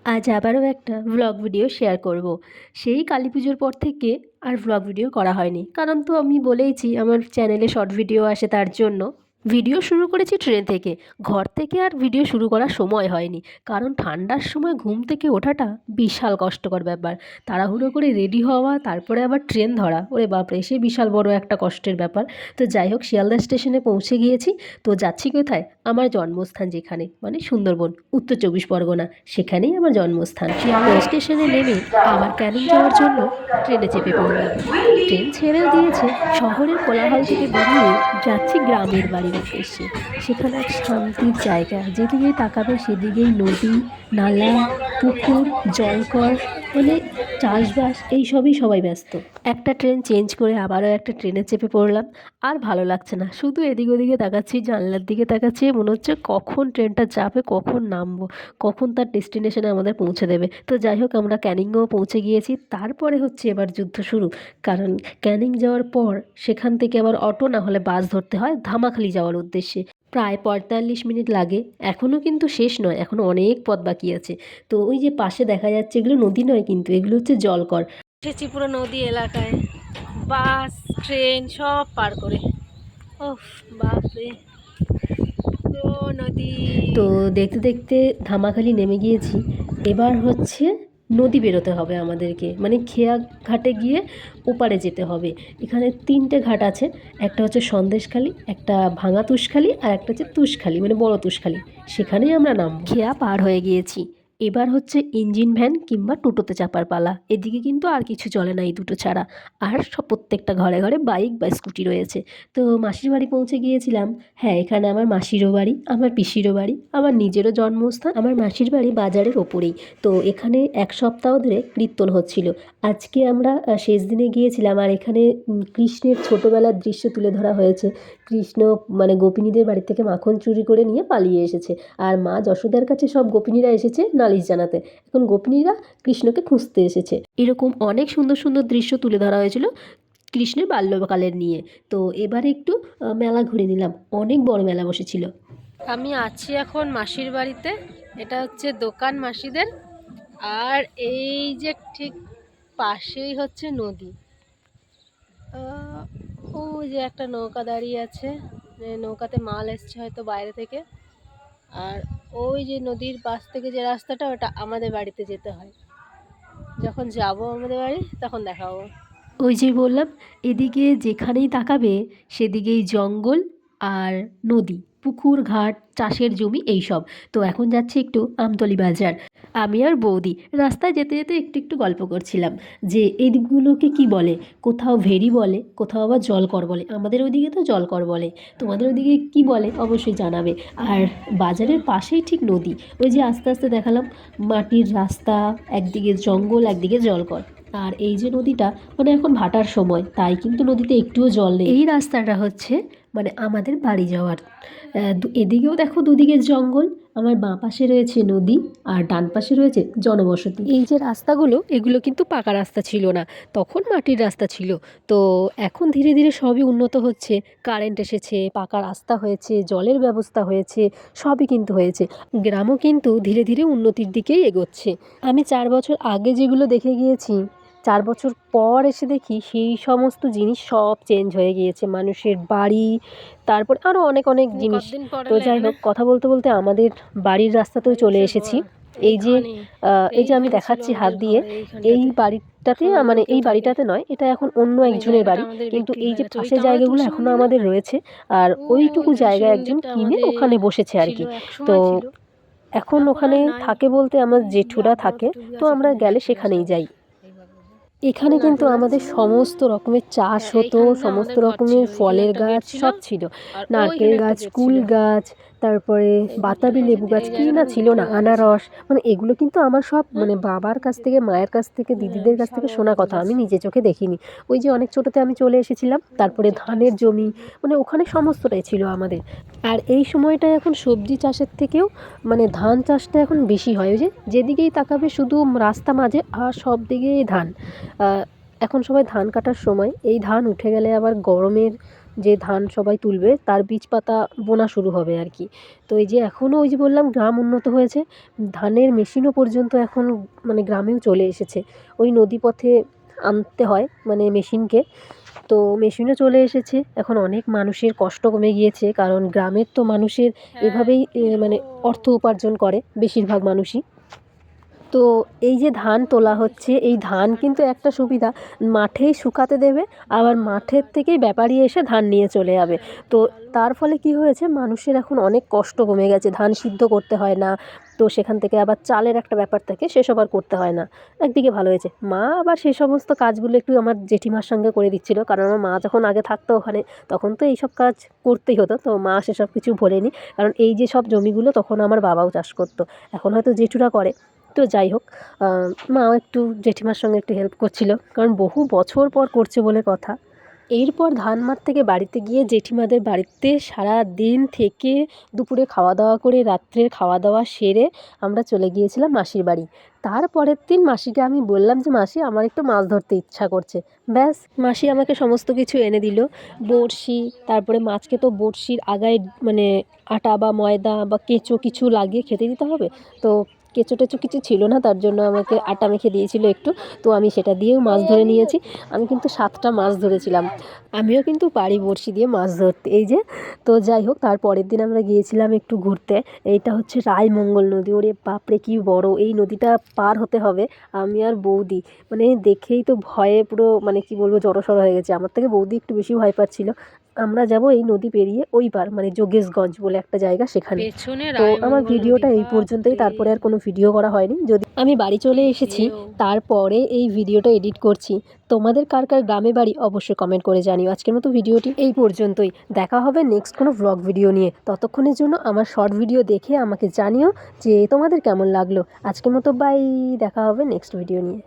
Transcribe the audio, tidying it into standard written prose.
আজ আবারও একটা ভ্লগ ভিডিও শেয়ার করব। সেই কালী পুজোর পর থেকে আর ভ্লগ ভিডিও করা হয়নি, কারণ তো আমি বলেইছি আমার চ্যানেলে শর্ট ভিডিও আসে, তার জন্য ভিডিও শুরু করেছি ট্রেন থেকে। ঘর থেকে আর ভিডিও শুরু করার সময় হয়নি, কারণ ঠান্ডার সময় ঘুম থেকে ওঠাটা বিশাল কষ্টকর ব্যাপার। তাড়াহুড়ো করে রেডি হওয়া, তারপরে আবার ট্রেন ধরা, ওরে বাপরে, সে বিশাল বড় একটা কষ্টের ব্যাপার। তো যাই হোক, শিয়ালদা স্টেশনে পৌঁছে গিয়েছি। তো যাচ্ছি কোথায়? আমার জন্মস্থান যেখানে, মানে সুন্দরবন, উত্তর চব্বিশ পরগনা, সেখানেই আমার জন্মস্থান। তো স্টেশনে নেমে আবার ক্যানিং যাওয়ার জন্য ট্রেনে চেপে পড়লাম। ট্রেন ছেড়েও দিয়েছে। শহরের কোলাহল থেকে বেরিয়ে যাচ্ছি গ্রামের বাড়ির উদ্দেশ্যে। সেখানে এক শান্তির জায়গা, যেদিকেই তাকাবে সেদিকেই নদী, নালা, পুকুর, জলকর, মানে চাষবাস, এইসবই সবাই ব্যস্ত। একটা ট্রেন চেঞ্জ করে আবারও একটা ট্রেনে চেপে পড়লাম। আর ভালো লাগছে না, শুধু এদিক ওদিকে তাকাচ্ছি, জানলার দিকে তাকাচ্ছি, মনে হচ্ছে কখন ট্রেনটা যাবে, কখন নামবো, কখন তার ডেস্টিনেশনে আমাদের পৌঁছে দেবে। তো যাই হোক, আমরা ক্যানিংও পৌঁছে গিয়েছি। তারপরে হচ্ছে এবার যুদ্ধ শুরু, কারণ ক্যানিং যাওয়ার পর সেখান থেকে আবার অটো না হলে বাস ধরতে হয় ধামাখালি যাওয়ার উদ্দেশ্যে। প্রায় ৪৫ মিনিট লাগে। এখনও কিন্তু শেষ নয়, এখনও অনেক পথ বাকি আছে। তো ওই যে পাশে দেখা যাচ্ছে, এগুলো নদী নয় কিন্তু, এগুলো হচ্ছে জলকর। এসেছি পুরো নদী এলাকায়, বাস ট্রেন সব পার করে। ওহ বাপরে, পুরো নদী। তো দেখতে দেখতে ধামাখালি নেমে গিয়েছি। এবার হচ্ছে নদী বেরোতে হবে আমাদেরকে, মানে খেয়া ঘাটে গিয়ে ওপারে যেতে হবে। এখানে 3টে ঘাট আছে, একটা হচ্ছে সন্দেশখালি, একটা ভাঙা তুষখালি, আর একটা হচ্ছে তুষখালি, মানে বড় তুষখালি। সেখানেই আমরা নামব। খেয়া পার হয়ে গিয়েছি। এবার হচ্ছে ইঞ্জিন ভ্যান কিংবা টোটোতে চাপার পালা। এদিকে কিন্তু আর কিছু চলে না এই দুটো ছাড়া। আর সব প্রত্যেকটা ঘরে ঘরে বাইক বা স্কুটি রয়েছে। তো মাসির বাড়ি পৌঁছে গিয়েছিলাম। হ্যাঁ, এখানে আমার মাসিরও বাড়ি, আমার পিসিরও বাড়ি, আমার নিজেরও জন্মস্থান। আমার মাসির বাড়ি বাজারের ওপরেই। তো এখানে 1 সপ্তাহ ধরে কীর্তন হচ্ছিল। আজকে আমরা শেষ দিনে গিয়েছিলাম, আর এখানে কৃষ্ণের ছোটোবেলার দৃশ্য তুলে ধরা হয়েছে। কৃষ্ণ মানে গোপিনীদের বাড়ি থেকে মাখন চুরি করে নিয়ে পালিয়ে এসেছে, আর মা যশোদার কাছে সব গোপিনীরা এসেছে নালিশ জানাতে। এখন গোপিনীরা কৃষ্ণকে খুঁজতে এসেছে। এরকম অনেক সুন্দর সুন্দর দৃশ্য তুলে ধরা হয়েছিল কৃষ্ণের বাল্যকালের নিয়ে। তো এবারে একটু মেলা ঘুরে নিলাম, অনেক বড় মেলা বসেছিল। আমি আছি এখন মাসির বাড়িতে। এটা হচ্ছে দোকান মাসিদের, আর এই যে ঠিক পাশেই হচ্ছে নদী। ওই যে একটা নৌকা দাঁড়িয়ে আছে, নৌকাতে মাল এসছে হয়তো বাইরে থেকে। আর ওই যে নদীর পাশ থেকে যে রাস্তাটা, ওটা আমাদের বাড়িতে যেতে হয়। যখন যাব আমাদের বাড়ি তখন দেখাবো। ওই যে বললাম, এদিকে যেখানেই তাকাবে সেদিকেই জঙ্গল আর নদী, পুকুর, ঘাট, চাষের জমি, এইসব। তো এখন যাচ্ছি একটু আমতলী বাজার। আমি আর বৌদি রাস্তায় যেতে যেতে একটু একটু গল্প করছিলাম যে এই দিকগুলোকে কী বলে। কোথাও ভেরি বলে, কোথাও আবার জলকর বলে। আমাদের ওইদিকে তো জলকর বলে, তোমাদের ওইদিকে কী বলে অবশ্যই জানাবে। আর বাজারের পাশেই ঠিক নদী। ওই যে আস্তে আস্তে দেখালাম, মাটির রাস্তা, একদিকে জঙ্গল, একদিকে জলকর। আর এই যে নদীটা, মানে এখন ভাটার সময়, তাই কিন্তু নদীতে একটুও জল নেই। এই রাস্তাটা হচ্ছে মানে আমাদের বাড়ি যাওয়ার। এদিকেও দেখো দুদিকে জঙ্গল, আমার বাঁ পাশে রয়েছে নদী, আর ডান পাশে রয়েছে জনবসতি। এই যে রাস্তাগুলো, এগুলো কিন্তু পাকা রাস্তা ছিল না, তখন মাটির রাস্তা ছিল। তো এখন ধীরে ধীরে সবই উন্নত হচ্ছে, কারেন্ট এসেছে, পাকা রাস্তা হয়েছে, জলের ব্যবস্থা হয়েছে, সবই কিন্তু হয়েছে। গ্রামও কিন্তু ধীরে ধীরে উন্নতির দিকেই এগোচ্ছে। আমি 4 বছর আগে যেগুলো দেখে গিয়েছি, 4 বছর পর এসে দেখি সেই সমস্ত জিনিস সব চেঞ্জ হয়ে গিয়েছে। মানুষের বাড়ি, তারপর আরও অনেক অনেক জিনিস। তো যাই হোক, কথা বলতে বলতে আমাদের বাড়ির রাস্তাতেও চলে এসেছি। এই যে আমি দেখাচ্ছি হাত দিয়ে, এই বাড়িটাতে, মানে এই বাড়িটাতে নয়, এটা এখন অন্য একজনের বাড়ি, কিন্তু এই যে পাশের জায়গাগুলো এখনও আমাদের রয়েছে। আর ওইটুকু জায়গা একজন কিনে ওখানে বসেছে আর কি। তো এখন ওখানে থাকে বলতে আমার জেঠুরা থাকে, তো আমরা গেলে সেখানেই যাই। এখানে কিন্তু আমাদের সমস্ত রকমের চাষ হতো, সমস্ত রকমের ফলের গাছ সব ছিল। নারকেল গাছ, কুল গাছ, তারপরে বাতাবি লেবু গাছ, কী না ছিল না, আনারস, মানে এগুলো কিন্তু আমার সব মানে বাবার কাছ থেকে, মায়ের কাছ থেকে, দিদিদের কাছ থেকে শোনা কথা, আমি নিজে চোখে দেখিনি। ওই যে অনেক ছোটোতে আমি চলে এসেছিলাম। তারপরে ধানের জমি, মানে ওখানে সমস্তটাই ছিল আমাদের। আর এই সময়টায় এখন সবজি চাষের থেকেও মানে ধান চাষটা এখন বেশি হয়। ওই যে যেদিকেই তাকাবে শুধু রাস্তা মাঝে, আর সব দিকেই ধান। এখন সবাই ধান কাটার সময়, এই ধান উঠে গেলে আবার গরমের যে ধান সবাই তুলবে তার বীজ পাতা বোনা শুরু হবে আর কি। তো এই যে এখনও ওই যে বললাম গ্রাম উন্নত হয়েছে, ধানের মেশিনও পর্যন্ত এখন মানে গ্রামেও চলে এসেছে। ওই নদীপথে আনতে হয় মানে মেশিনকে, তো মেশিনও চলে এসেছে। এখন অনেক মানুষের কষ্ট কমে গিয়েছে, কারণ গ্রামের তো মানুষের এভাবেই মানে অর্থ উপার্জন করে বেশিরভাগ মানুষই। তো এই যে ধান তোলা হচ্ছে, এই ধান কিন্তু একটা সুবিধা, মাঠেই শুকাতে দেবে, আবার মাঠের থেকেই ব্যাপারী এসে ধান নিয়ে চলে যাবে। তো তার ফলে কি হয়েছে, মানুষের এখন অনেক কষ্ট কমে গেছে, ধান সিদ্ধ করতে হয় না, তো সেখান থেকে আবার চালের একটা ব্যাপার থাকে, সেসব আর করতে হয় না। একদিকে ভালো হয়েছে। মা আবার সেই সমস্ত কাজগুলো একটু আমার জেঠিমার সঙ্গে করে দিচ্ছিল, কারণ আমার মা যখন আগে থাকতো ওখানে তখন তো এইসব কাজ করতেই হতো, তো মা সেসব কিছু ভোলেনি। কারণ এই যে সব জমিগুলো তখন আমার বাবাও চাষ করতো, এখন হয়তো জেঠুরা করে। তো যাই হোক, মাও একটু জেঠিমার সঙ্গে একটু হেল্প করছিল, কারণ বহু বছর পর করছে বলে কথা। এরপর ধান মাঠ থেকে বাড়িতে গিয়ে জেঠিমাদের বাড়িতে সারা দিন থেকে দুপুরে খাওয়া দাওয়া করে রাত্রের খাওয়া দাওয়া সেরে আমরা চলে গিয়েছিলাম মাসির বাড়ি। তারপরের দিন মাসিকে আমি বললাম যে মাসি আমার একটু মাছ ধরতে ইচ্ছা করছে। ব্যাস, মাসি আমাকে সমস্ত কিছু এনে দিল, বড়শি, তারপরে মাছকে তো বড়শির আগায় মানে আটা বা ময়দা বা কেঁচো কিছু লাগিয়ে খেতে দিতে হবে, তো কেঁচো টেচো কিছু ছিল না, তার জন্য আমাকে আটা মেখে দিয়েছিল একটু, তো আমি সেটা দিয়েও মাছ ধরে নিয়েছি। আমি কিন্তু 7টা মাছ ধরেছিলাম। আমিও কিন্তু পারি বড়শি দিয়ে মাছ ধরতে। এই যে, তো যাই হোক, তার পরের দিন আমরা গিয়েছিলাম একটু ঘুরতে। এইটা হচ্ছে রায়মঙ্গল নদী। ওরে বাপরে কি বড়! এই নদীটা পার হতে হবে আমি আর বৌদি, মানে দেখেই তো ভয়ে পুরো মানে কি বলবো জড়সড় হয়ে গেছে। আমার থেকে বৌদি একটু বেশি ভয় পাচ্ছিল। আমরা যাব এই নদী পেরিয়ে ওই পার, মানে যোগেশগঞ্জ বলে একটা জায়গা সেখানে। তো আমার ভিডিওটা এই পর্যন্তই, তারপরে আর কোনো ভিডিও করা হয়নি। যদি আমি বাড়ি চলে এসেছি, তারপরে এই ভিডিওটা এডিট করছি। তোমাদের কার কার গ্রামে বাড়ি অবশ্যই কমেন্ট করে জানিও। আজকের মতো ভিডিওটি এই পর্যন্তই, দেখা হবে নেক্সট কোনো ব্লগ ভিডিও নিয়ে। ততক্ষণের জন্য আমার শর্ট ভিডিও দেখে আমাকে জানিও যে তোমাদের কেমন লাগলো। আজকের মতো বাই, দেখা হবে নেক্সট ভিডিও নিয়ে।